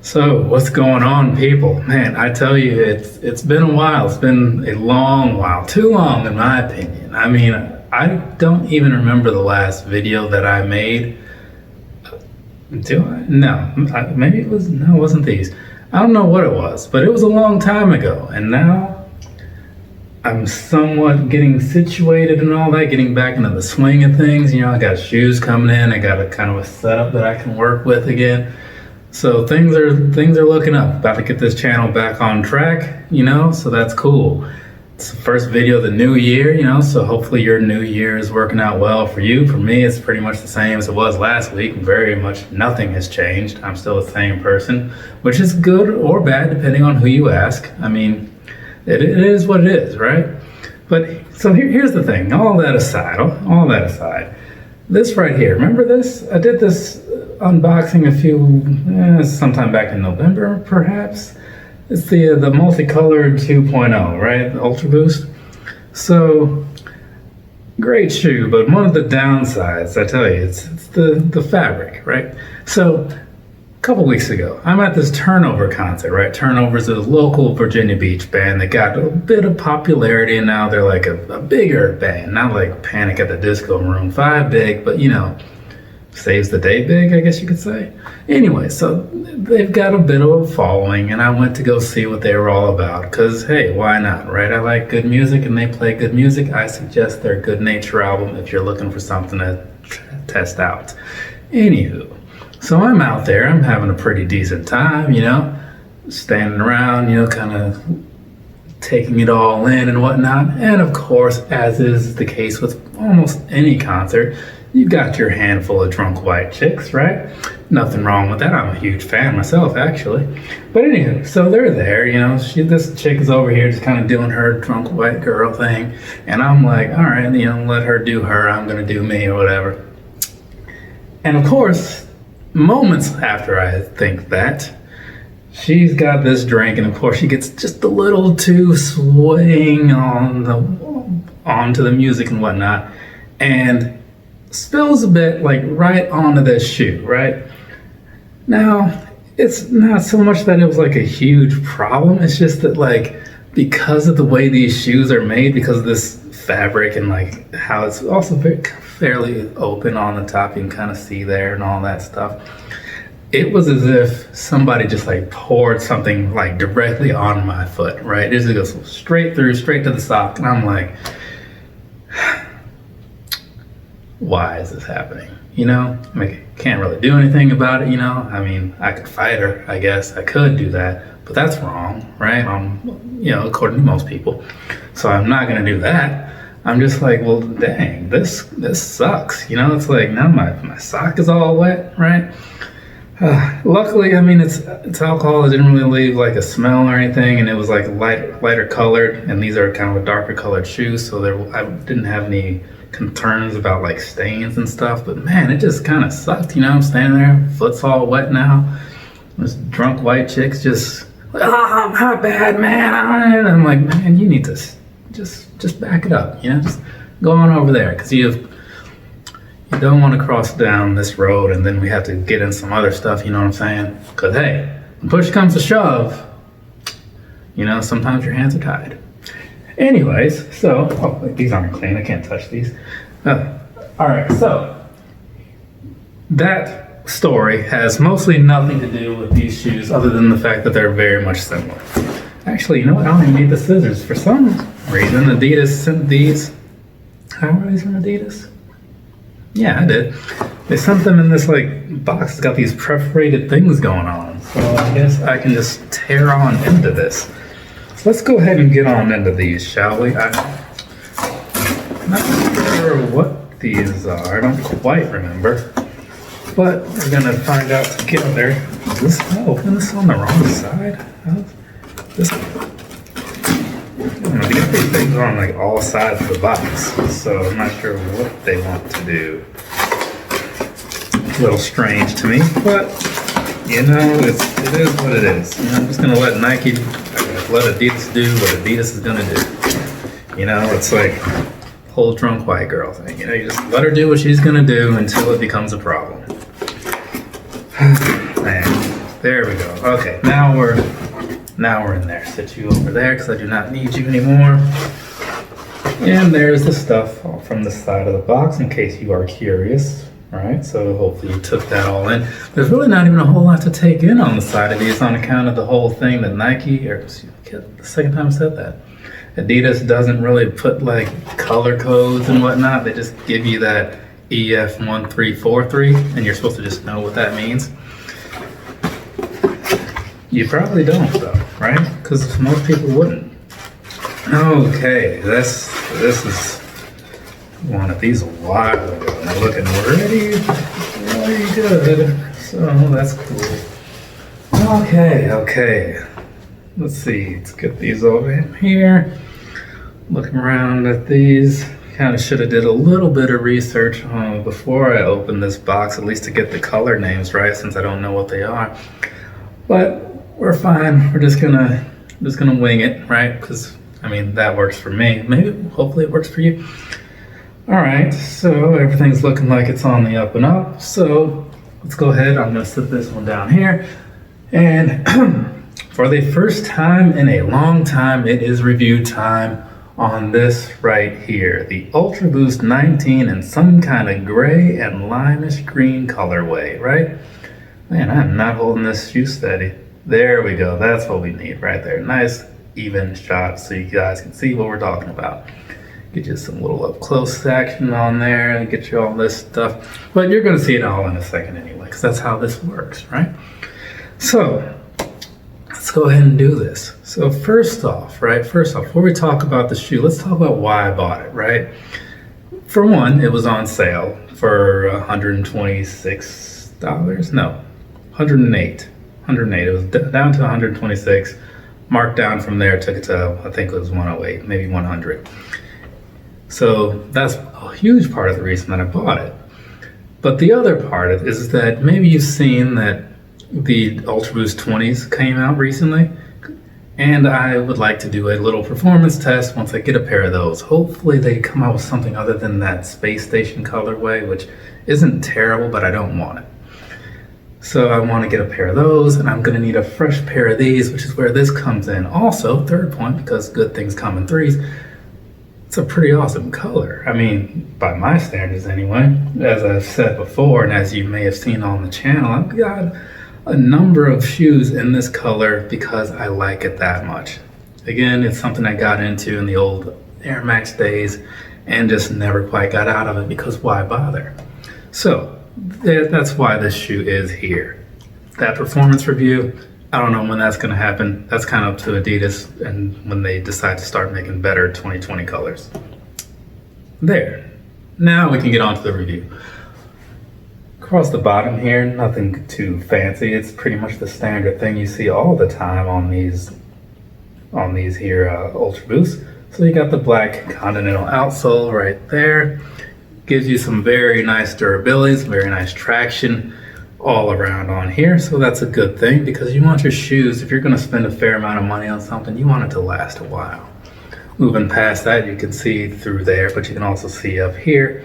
So what's going on, people? Man, I tell you, it's been a while. It's been a long while, too long in my opinion. I mean, I don't even remember the last video that I made. Do I? No, maybe it was. No, it wasn't these. I don't know what it was, but it was a long time ago. And now I'm somewhat getting situated and all that, getting back into the swing of things. You know, I got shoes coming in. I got a kind of a setup that I can work with again. So things are looking up. About to get this channel back on track, you know, so that's cool. It's the first video of the new year, you know, so hopefully your new year is working out well for you. For me, it's pretty much the same as it was last week. Very much nothing has changed. I'm still the same person, which is good or bad depending on who you ask. I mean, it is what it is, right? But so here's the thing, all that aside, this right here, remember this? I did this unboxing sometime back in November, perhaps. It's the multicolored 2.0, right? The Ultraboost. So, great shoe, but one of the downsides, I tell you, it's the fabric, right? So, a couple weeks ago, I'm at this Turnover concert, right? Turnover's a local Virginia Beach band that got a bit of popularity, and now they're like a bigger band, not like Panic at the Disco Room 5 big, but you know, saves the day big, I guess you could say. Anyway, so they've got a bit of a following, and I went to go see what they were all about, because hey, why not, right? I like good music, and they play good music. I suggest their Good Nature album if you're looking for something to test out. Anywho, so I'm out there, I'm having a pretty decent time, you know, standing around, you know, kind of taking it all in and whatnot. And of course, as is the case with almost any concert, you got your handful of drunk white chicks, right? Nothing wrong with that. I'm a huge fan myself, actually. But anywho, so they're there, you know, this chick is over here just kind of doing her drunk white girl thing. And I'm like, all right, you know, let her do her, I'm gonna do me or whatever. And of course, moments after I think that, she's got this drink, and of course she gets just a little too swaying onto the music and whatnot, and spills a bit like right onto this shoe, right? Now, it's not so much that it was like a huge problem, it's just that like, because of the way these shoes are made, because of this fabric and like how it's also fairly open on the top, you can kind of see there and all that stuff. It was as if somebody just like poured something like directly on my foot, right? It just goes straight through, straight to the sock. And I'm like, why is this happening? You know, I mean, can't really do anything about it, you know? I mean, I could fight her, I guess. I could do that, but that's wrong, right? You know, according to most people. So I'm not gonna do that. I'm just like, well, dang, this sucks. You know, it's like now my sock is all wet, right? Luckily, I mean, it's alcohol. It didn't really leave like a smell or anything, and it was like lighter colored, and these are kind of a darker colored shoes, so I didn't have any concerns about like stains and stuff. But man, it just kind of sucked. You know, I'm standing there, foot's all wet now. This drunk white chick's just, oh, my bad, man. And I'm like, man, you need to just back it up. You know, just go on over there, because you don't want to cross down this road and then we have to get in some other stuff, you know what I'm saying? Because hey, when push comes to shove, you know, sometimes your hands are tied. Anyways, so, oh, these aren't clean, I can't touch these. Alright, so, that story has mostly nothing to do with these shoes other than the fact that they're very much similar. Actually, you know what, I don't even need the scissors. For some reason, Adidas sent these. How are these from Adidas? Yeah, I did. They sent them in this like box. It's got these perforated things going on. So I guess I can just tear on into this. So let's go ahead and get on into these, shall we? I'm not sure what these are. I don't quite remember. But we're gonna find out together. Is this open this on the wrong side? This they got these things on like all sides of the box, so I'm not sure what they want to do. A little strange to me, but you know, it is what it is. You know, I'm just gonna let Adidas do what Adidas is gonna do. You know, it's like whole drunk white girl thing. You know, you just let her do what she's gonna do until it becomes a problem. Man. There we go. Okay, now we're in there. Sit you over there because I do not need you anymore. And there's the stuff from the side of the box in case you are curious. All right, so hopefully you took that all in. There's really not even a whole lot to take in on the side of these on account of the whole thing that Nike, or the second time I said that, Adidas doesn't really put like color codes and whatnot. They just give you that EF1343 and you're supposed to just know what that means. You probably don't though, right? Because most people wouldn't. Okay, this is one of these a while ago. Now looking really good. So that's cool. Okay. Let's see. Let's get these over in here. Looking around at these. Kind of should have did a little bit of research before I opened this box, at least to get the color names right, since I don't know what they are. But we're fine. We're just gonna wing it, right? Because I mean that works for me. Maybe, hopefully, it works for you. All right, so everything's looking like it's on the up and up. So let's go ahead. I'm gonna sit this one down here. And for the first time in a long time, it is review time on this right here. The Ultraboost 19 in some kind of gray and limeish green colorway, right? Man, I'm not holding this shoe steady. There we go. That's what we need right there. Nice even shot so you guys can see what we're talking about. Get you some little up close action on there and get you all this stuff. But you're gonna see it all in a second anyway, because that's how this works, right? So let's go ahead and do this. So first off, before we talk about the shoe, let's talk about why I bought it, right? For one, it was on sale for $126. No, 108. 108. It was down to 126. Marked down from there, took it to, I think it was 108, maybe 100. So that's a huge part of the reason that I bought it. But the other part of it is that maybe you've seen that the Ultraboost 20s came out recently, and I would like to do a little performance test once I get a pair of those. Hopefully they come out with something other than that space station colorway, which isn't terrible, but I don't want it. So I want to get a pair of those, and I'm going to need a fresh pair of these, which is where this comes in. Also, third point, because good things come in threes, it's a pretty awesome color. I mean, by my standards anyway. As I've said before, and as you may have seen on the channel, I've got a number of shoes in this color because I like it that much. Again, it's something I got into in the old Air Max days and just never quite got out of it because why bother? So that's why this shoe is here. That performance review, I don't know when that's going to happen. That's kind of up to Adidas and when they decide to start making better 2020 colors. There. Now we can get on to the review. Across the bottom here, nothing too fancy. It's pretty much the standard thing you see all the time on these here Ultra Boosts. So you got the black Continental outsole right there. Gives you some very nice durability, some very nice traction all around on here. So that's a good thing because you want your shoes, if you're going to spend a fair amount of money on something, you want it to last a while. Moving past that, you can see through there, but you can also see up here.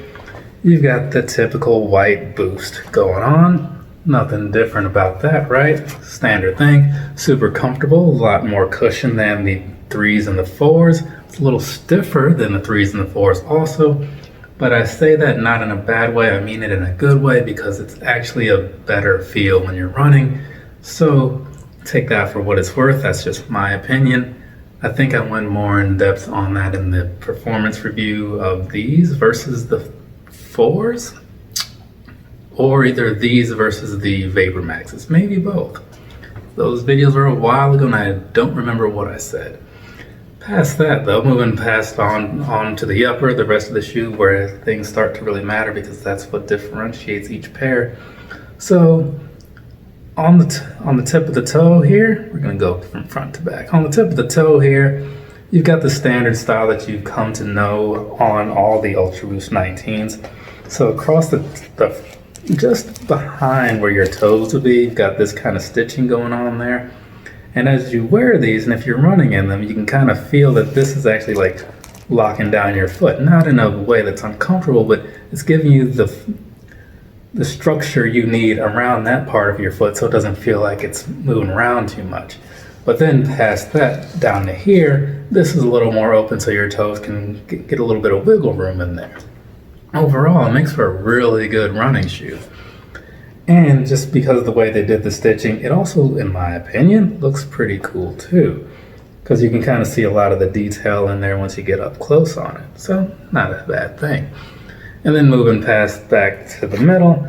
You've got the typical white boost going on. Nothing different about that, right? Standard thing. Super comfortable, a lot more cushion than the 3s and the 4s. It's a little stiffer than the 3s and the 4s also. But I say that not in a bad way, I mean it in a good way because it's actually a better feel when you're running. So take that for what it's worth, that's just my opinion. I think I went more in depth on that in the performance review of these versus the 4s, or either these versus the Vapor Maxes, maybe both. Those videos were a while ago and I don't remember what I said. Past that though, moving past on to the upper, the rest of the shoe where things start to really matter because that's what differentiates each pair. So on the tip of the toe here, we're gonna go from front to back. On the tip of the toe here, you've got the standard style that you've come to know on all the Ultraboost 19s. So across the just behind where your toes would be, you've got this kind of stitching going on there. And as you wear these, and if you're running in them, you can kind of feel that this is actually like locking down your foot. Not in a way that's uncomfortable, but it's giving you the structure you need around that part of your foot so it doesn't feel like it's moving around too much. But then past that down to here, this is a little more open so your toes can get a little bit of wiggle room in there. Overall, it makes for a really good running shoe. And just because of the way they did the stitching, it also, in my opinion, looks pretty cool too. Because you can kind of see a lot of the detail in there once you get up close on it. So, not a bad thing. And then moving past back to the middle,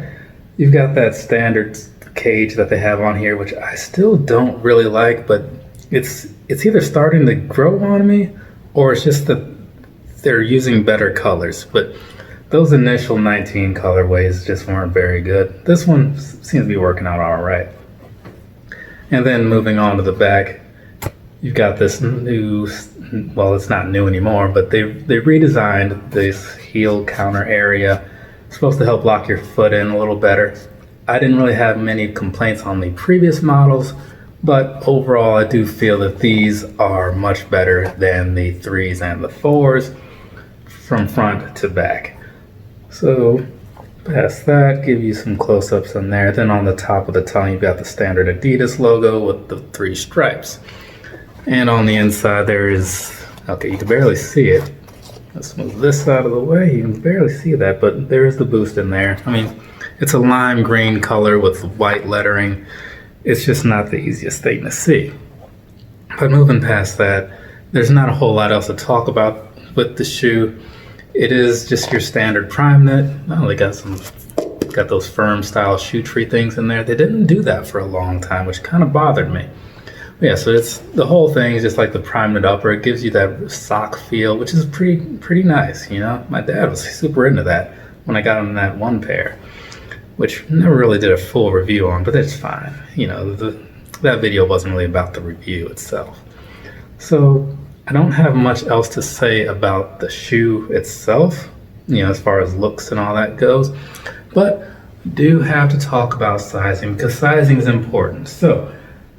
you've got that standard cage that they have on here, which I still don't really like, but it's either starting to grow on me or it's just that they're using better colors. But those initial 19 colorways just weren't very good. This one seems to be working out all right. And then moving on to the back, you've got this new, well, it's not new anymore, but they redesigned this heel counter area. It's supposed to help lock your foot in a little better. I didn't really have many complaints on the previous models, but overall I do feel that these are much better than the 3s and the 4s from front to back. So past that, give you some close-ups in there. Then on the top of the tongue, you've got the standard Adidas logo with the 3 stripes. And on the inside there is, okay, you can barely see it. Let's move this out of the way. You can barely see that, but there is the Boost in there. I mean, it's a lime green color with white lettering. It's just not the easiest thing to see. But moving past that, there's not a whole lot else to talk about with the shoe. It is just your standard prime knit. Oh, they got those firm style shoe tree things in there. They didn't do that for a long time, which kind of bothered me. But yeah, so it's the whole thing is just like the prime knit upper. It gives you that sock feel, which is pretty nice. You know, my dad was super into that when I got him that one pair, which never really did a full review on, but that's fine. You know, that video wasn't really about the review itself. So I don't have much else to say about the shoe itself, you know, as far as looks and all that goes, but we do have to talk about sizing because sizing is important. So,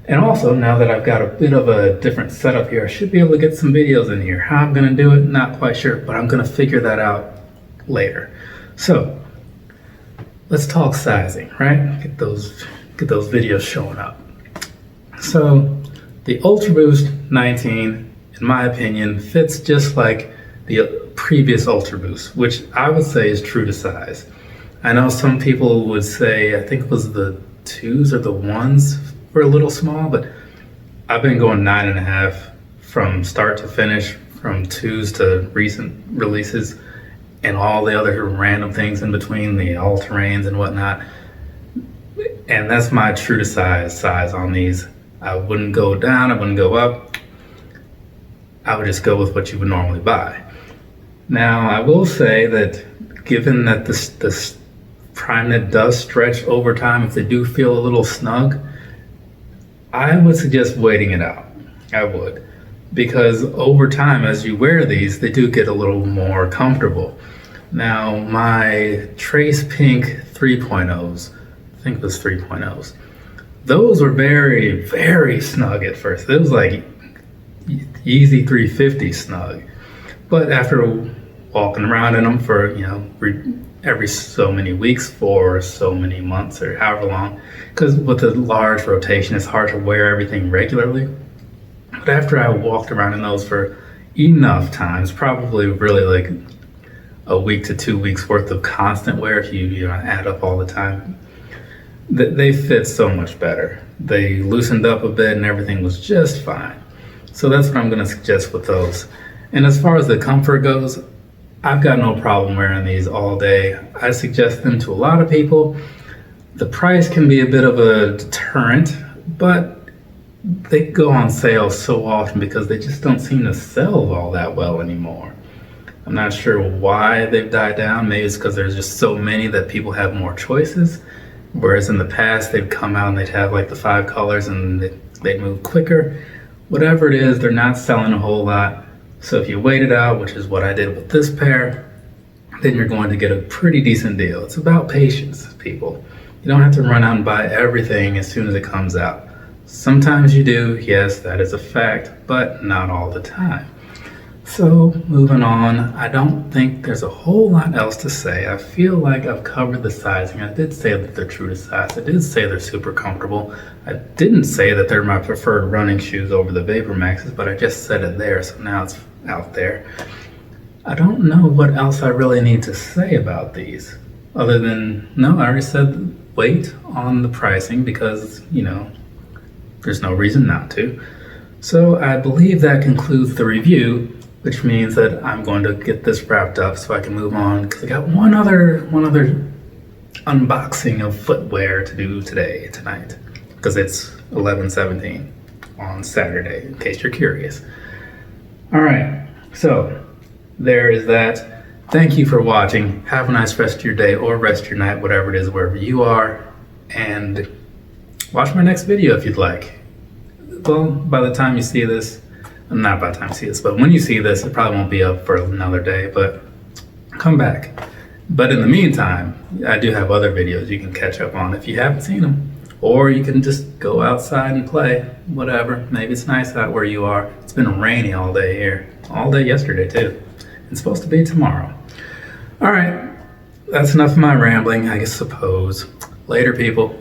and also now that I've got a bit of a different setup here, I should be able to get some videos in here. How I'm gonna do it, not quite sure, but I'm gonna figure that out later. So, let's talk sizing, right? Get those videos showing up. So the Ultraboost 19, in my opinion, fits just like the previous Ultraboost, which I would say is true to size. I know some people would say, I think it was the 2s or the 1s were a little small, but I've been going 9.5 from start to finish, from 2s to recent releases, and all the other random things in between, the all-terrains and whatnot. And that's my true to size on these. I wouldn't go down, I wouldn't go up. I would just go with what you would normally buy. Now, I will say that given that this prime knit does stretch over time, if they do feel a little snug, I would suggest waiting it out. I would. Because over time, as you wear these, they do get a little more comfortable. Now, my Trace Pink 3.0s, I think it was 3.0s, those were very, very snug at first. It was like Yeezy 350 snug. But after walking around in them for, you know, every so many weeks for so many months or however long, because with a large rotation, it's hard to wear everything regularly. But after I walked around in those for enough times, probably really like a week to 2 weeks worth of constant wear, if you add up all the time, they fit so much better. They loosened up a bit and everything was just fine. So that's what I'm going to suggest with those. And as far as the comfort goes, I've got no problem wearing these all day. I suggest them to a lot of people. The price can be a bit of a deterrent, but they go on sale so often because they just don't seem to sell all that well anymore. I'm not sure why they've died down. Maybe it's because there's just so many that people have more choices. Whereas in the past, they'd come out and they'd have like the 5 colors and they'd move quicker. Whatever it is, they're not selling a whole lot. So if you wait it out, which is what I did with this pair, then you're going to get a pretty decent deal. It's about patience, people. You don't have to run out and buy everything as soon as it comes out. Sometimes you do, yes, that is a fact, but not all the time. So moving on, I don't think there's a whole lot else to say. I feel like I've covered the sizing. I did say that they're true to size. I did say they're super comfortable. I didn't say that they're my preferred running shoes over the Vapor Maxes, but I just said it there, so now it's out there. I don't know what else I really need to say about these, other than, no, I already said wait on the pricing because, you know, there's no reason not to. So I believe that concludes the review, which means that I'm going to get this wrapped up so I can move on, because I got one other unboxing of footwear to do tonight, because it's 11/17 on Saturday, in case you're curious. All right, so there is that. Thank you for watching. Have a nice rest of your day or rest of your night, whatever it is, wherever you are, and watch my next video if you'd like. Well, by the time you see this, not by the time you see this, but when you see this, it probably won't be up for another day, but come back. But in the meantime, I do have other videos you can catch up on if you haven't seen them. Or you can just go outside and play, whatever. Maybe it's nice out where you are. It's been rainy all day here. All day yesterday too. It's supposed to be tomorrow. All right, that's enough of my rambling, I suppose. Later, people.